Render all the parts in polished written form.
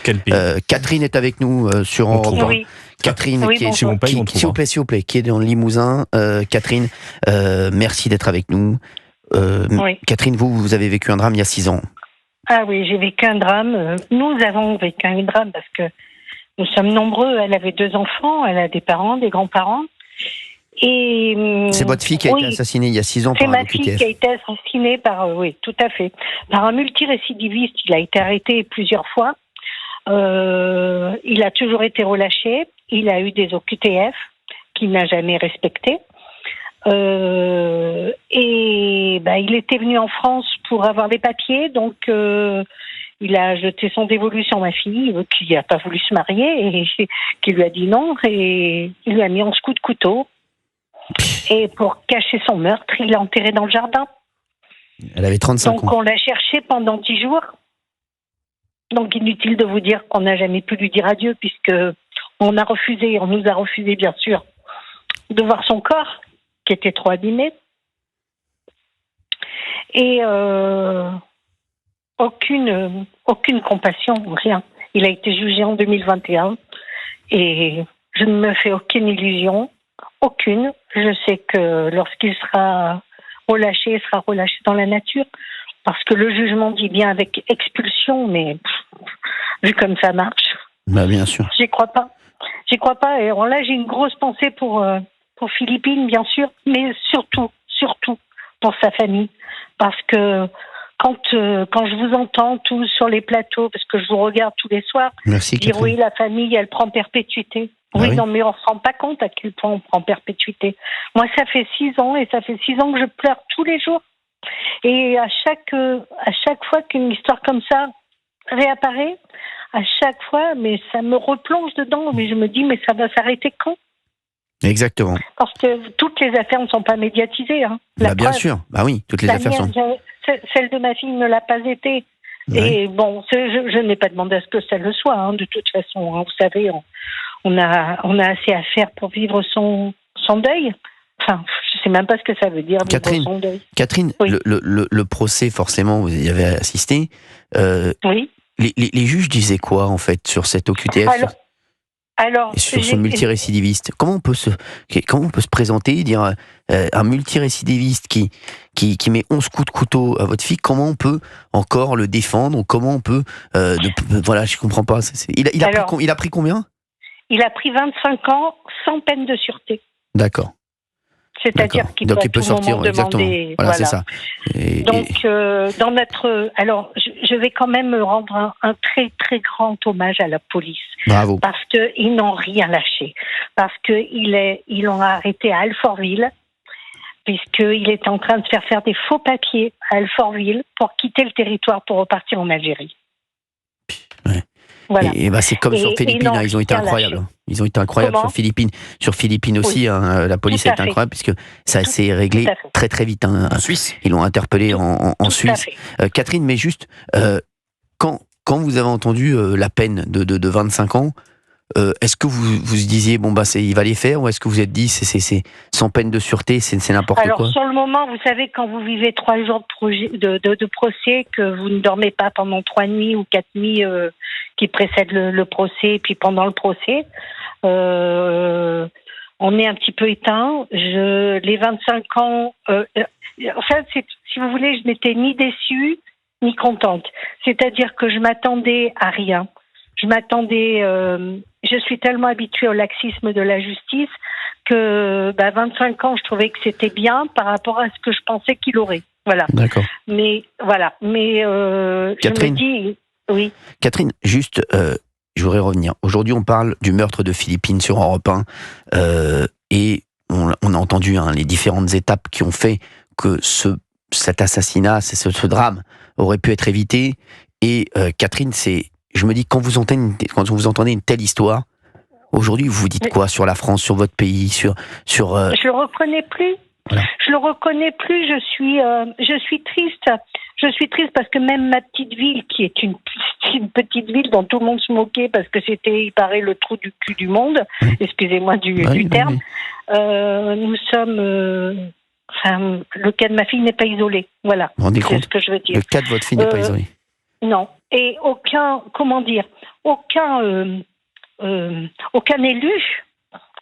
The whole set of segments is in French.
Quel pays? Catherine est avec nous sur On trouve Europe 1. pas. Oui. Catherine, Oui, qui est, bonjour. Si on paye, on s'il vous trouve. plaît, qui est dans le Limousin. Catherine, merci d'être avec nous. Oui. Catherine, vous avez vécu un drame il y a 6 ans. Ah oui, j'ai vécu un drame. Nous avons vécu un drame parce que nous sommes nombreux. Elle avait 2 enfants, elle a des parents, des grands-parents. Et C'est votre fille qui a été assassinée il y a 6 ans c'est par un ma fille OQTF. qui a été assassinée par, oui, tout à fait, par un multirécidiviste. Il a été arrêté plusieurs fois. Il a toujours été relâché. Il a eu des OQTF qu'il n'a jamais respectés. Il était venu en France pour avoir des papiers, donc il a jeté son dévolu sur ma fille, qui n'a pas voulu se marier, et qui lui a dit non, et il lui a mis 11 coups de couteau. Et pour cacher son meurtre, il l'a enterré dans le jardin. Elle avait 35 Donc ans. on l'a cherché pendant 10 jours. Donc inutile de vous dire qu'on n'a jamais pu lui dire adieu, puisque on nous a refusé bien sûr de voir son corps, qui était trop abîmé. Et aucune compassion, rien. Il a été jugé en 2021 et je ne me fais aucune illusion, aucune. Je sais que lorsqu'il sera relâché, il sera relâché dans la nature, parce que le jugement dit bien avec expulsion, mais vu comme ça marche, Bien sûr. j'y crois pas. Et alors là, j'ai une grosse pensée pour Philippine, bien sûr, mais surtout pour sa famille, parce que quand je vous entends tous sur les plateaux, parce que je vous regarde tous les soirs, Merci, dire Catherine. oui, la famille, elle prend perpétuité. Oui, oui. non, mais on se rend pas compte à quel point on prend perpétuité. Moi, ça fait 6 ans, et ça fait 6 ans que je pleure tous les jours. Et à chaque fois qu'une histoire comme ça réapparaît, à chaque fois, mais ça me replonge dedans. Mais je me dis, mais ça va s'arrêter quand? Exactement. Parce que toutes les affaires ne sont pas médiatisées. Hein. Bien sûr. Oui, toutes les affaires sont. Celle de ma fille ne l'a pas été. Ouais. Et bon, je n'ai pas demandé à ce que ça le soit, hein, de toute façon. Hein. Vous savez, on a assez à faire pour vivre son deuil. Enfin, je ne sais même pas ce que ça veut dire, vivre son deuil. Catherine, Oui. le procès, forcément, vous y avez assisté. Oui. Les juges disaient quoi, en fait, sur cet OQTF Alors, et sur ce multirécidiviste? Comment on peut se présenter et dire un multirécidiviste qui met 11 coups de couteau à votre fille, comment on peut encore le défendre? Comment on peut... voilà, je comprends pas. Il a pris combien? Il a pris 25 ans sans peine de sûreté. D'accord. C'est-à-dire qu'il peut à tout sortir, moment demander... Voilà, c'est ça. Dans notre... Alors, je vais quand même rendre un très, très grand hommage à la police. Bravo. Parce qu'ils n'ont rien lâché. Parce qu'ils l'ont arrêté à Alfortville, puisqu'il était en train de faire des faux papiers à Alfortville pour quitter le territoire pour repartir en Algérie. Ouais. Voilà. Et c'est comme sur Philippines, ils ont été incroyables. Ils ont été incroyables sur Philippines aussi. Hein, la police a été incroyable puisque ça s'est réglé très très vite. Hein. En Suisse. Ils l'ont interpellé en Suisse. Catherine, mais juste, quand vous avez entendu la peine de 25 ans, est-ce que vous disiez, il va les faire, ou est-ce que vous êtes dit, c'est sans peine de sûreté, c'est n'importe quoi? Alors, sur le moment, vous savez, quand vous vivez 3 jours de procès, que vous ne dormez pas pendant 3 nuits ou 4 nuits qui précèdent le procès, et puis pendant le procès, on est un petit peu éteint. Les 25 ans... si vous voulez, je n'étais ni déçue, ni contente. C'est-à-dire que je m'attendais à rien. Je suis tellement habituée au laxisme de la justice que 25 ans, je trouvais que c'était bien par rapport à ce que je pensais qu'il aurait. Voilà. D'accord. Mais voilà. Mais Catherine, je me dis, oui. Catherine, juste, je voudrais revenir. Aujourd'hui, on parle du meurtre de Philippine sur Europe 1, et on a entendu les différentes étapes qui ont fait que cet assassinat, ce drame aurait pu être évité. Et Catherine, je me dis, quand vous entendez une telle histoire, aujourd'hui, vous vous dites quoi sur la France, sur votre pays, sur Je le reconnais plus. Voilà. Je le reconnais plus. Je suis triste. Je suis triste parce que même ma petite ville, qui est une petite ville dont tout le monde se moquait parce que c'était, il paraît, le trou du cul du monde. Excusez-moi du terme. Nous sommes. Le cas de ma fille n'est pas isolé. Voilà. Vous vous rendez compte? C'est ce que je veux dire. Le cas de votre fille n'est pas isolé. Non. Et aucun élu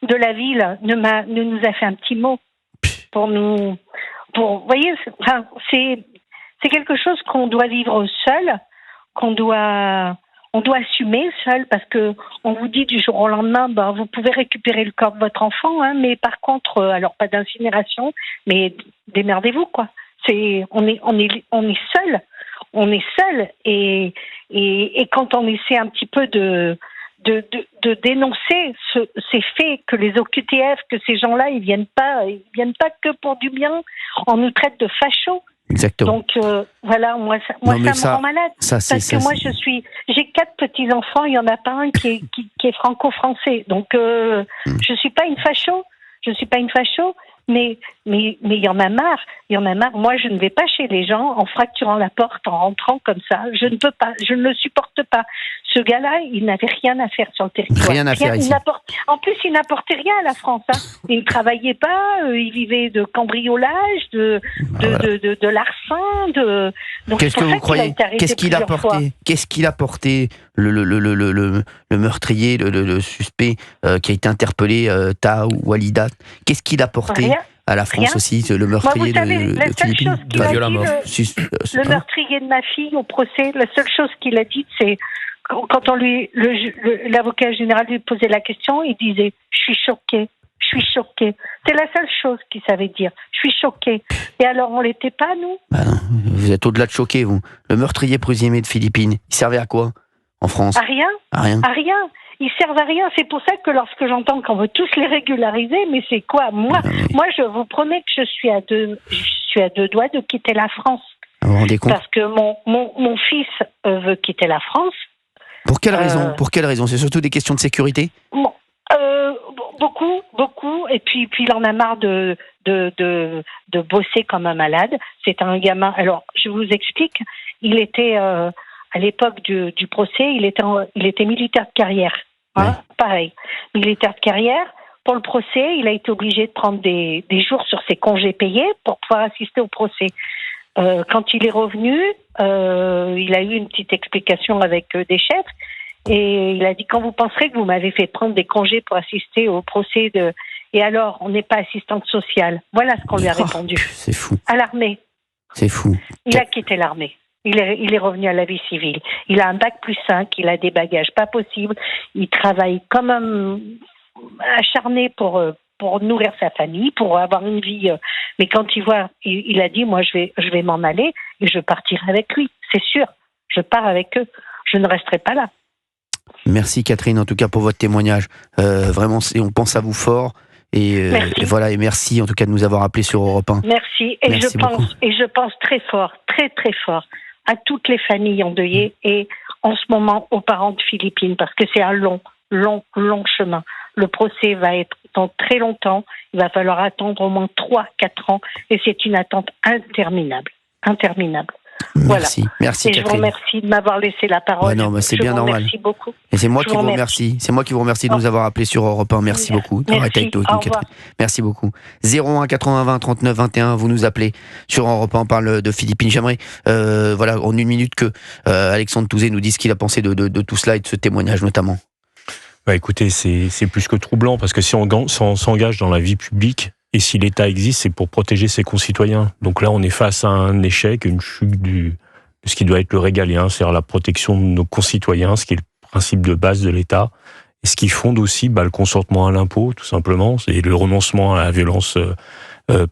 de la ville ne nous a fait un petit mot vous voyez, c'est quelque chose qu'on doit vivre seul, on doit assumer seul, parce que on vous dit du jour au lendemain, vous pouvez récupérer le corps de votre enfant, hein, mais par contre, alors pas d'incinération, mais démerdez-vous, quoi. On est seul, et quand on essaie un petit peu de dénoncer ces faits, que les OQTF, que ces gens-là, ils viennent pas que pour du bien, on nous traite de fachos. Exactement. Donc voilà, moi ça me rend malade, j'ai 4 petits enfants, il y en a pas un qui est franco-français, donc je suis pas une facho, mais il y en a marre. Moi, je ne vais pas chez les gens en fracturant la porte, en rentrant comme ça. Je ne peux pas, je ne le supporte pas. Ce gars-là, il n'avait rien à faire sur le territoire. Rien à faire ici. En plus, il n'apportait rien à la France. Hein. Il ne travaillait pas, il vivait de cambriolage, de larcin, Donc, qu'est-ce que vous croyez? Qu'est-ce qu'il a porté le meurtrier, le suspect qui a été interpellé, Taha Oualida? Qu'est-ce qu'il a porté à la France aussi, le meurtrier de Philippine? Le meurtrier de ma fille au procès, la seule chose qu'il a dit, c'est quand l'avocat général lui posait la question, il disait « Je suis choqué. » C'est la seule chose qu'il savait dire. Je suis choqué. Et alors, on l'était pas, nous? Non, vous êtes au-delà de choqué, vous. Le meurtrier présumé de Philippines, il servait à quoi en France? À rien. Ils servent à rien. C'est pour ça que lorsque j'entends qu'on veut tous les régulariser, mais c'est quoi? Moi, je vous promets que je suis à deux doigts de quitter la France. Vous vous rendez compte? Parce que mon fils veut quitter la France. Pour quelle raison? C'est surtout des questions de sécurité? Beaucoup. Et puis il en a marre de bosser comme un malade. C'est un gamin. Alors, je vous explique. Il était à l'époque du procès, il était militaire de carrière. Hein, pareil, militaire de carrière. Pour le procès, il a été obligé de prendre des jours sur ses congés payés pour pouvoir assister au procès. Quand il est revenu, il a eu une petite explication avec des chefs. Et il a dit, quand vous penserez que vous m'avez fait prendre des congés pour assister au procès Et alors, on n'est pas assistante sociale. Voilà ce qu'on lui a répondu. C'est fou. À l'armée. C'est fou. Il a quitté l'armée. Il est revenu à la vie civile. Il a un bac+5, il a des bagages pas possibles. Il travaille comme un acharné pour nourrir sa famille, pour avoir une vie. Mais quand il a dit, moi, je vais m'en aller et je partirai avec lui. C'est sûr. Je pars avec eux. Je ne resterai pas là. Merci Catherine, en tout cas pour votre témoignage. Vraiment, on pense à vous fort. Et voilà, et merci en tout cas de nous avoir appelés sur Europe 1. Merci. Je pense très fort, très très fort à toutes les familles endeuillées et en ce moment aux parents de Philippine, parce que c'est un long chemin. Le procès va être dans très longtemps. Il va falloir attendre au moins 3-4 ans et c'est une attente interminable. Merci, voilà. Merci et Catherine. Je vous remercie de m'avoir laissé la parole. C'est bien normal. Merci beaucoup. Et c'est moi qui vous remercie. C'est moi qui vous remercie de nous avoir appelés sur Europe 1. Merci beaucoup d'avoir été avec nous, Catherine. Merci beaucoup. 01 80 20 39 21, vous nous appelez sur Europe 1, on parle de Philippines. J'aimerais, en une minute, que Alexandre Touzé nous dise ce qu'il a pensé de tout cela et de ce témoignage notamment. Écoutez, c'est plus que troublant, parce que si on s'engage dans la vie publique, et si l'État existe, c'est pour protéger ses concitoyens. Donc là, on est face à un échec, une chute de ce qui doit être le régalien, c'est-à-dire la protection de nos concitoyens, ce qui est le principe de base de l'État, et ce qui fonde aussi le consentement à l'impôt, tout simplement, c'est le renoncement à la violence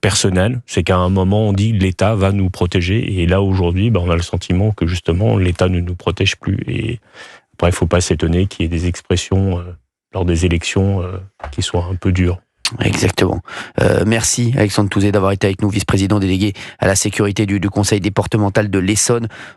personnelle. C'est qu'à un moment, on dit l'État va nous protéger, et là, aujourd'hui, on a le sentiment que justement, l'État ne nous protège plus. Et après, il ne faut pas s'étonner qu'il y ait des expressions lors des élections qui soient un peu dures. Exactement. Merci Alexandre Touzé d'avoir été avec nous, vice-président délégué à la sécurité du conseil départemental de l'Essonne.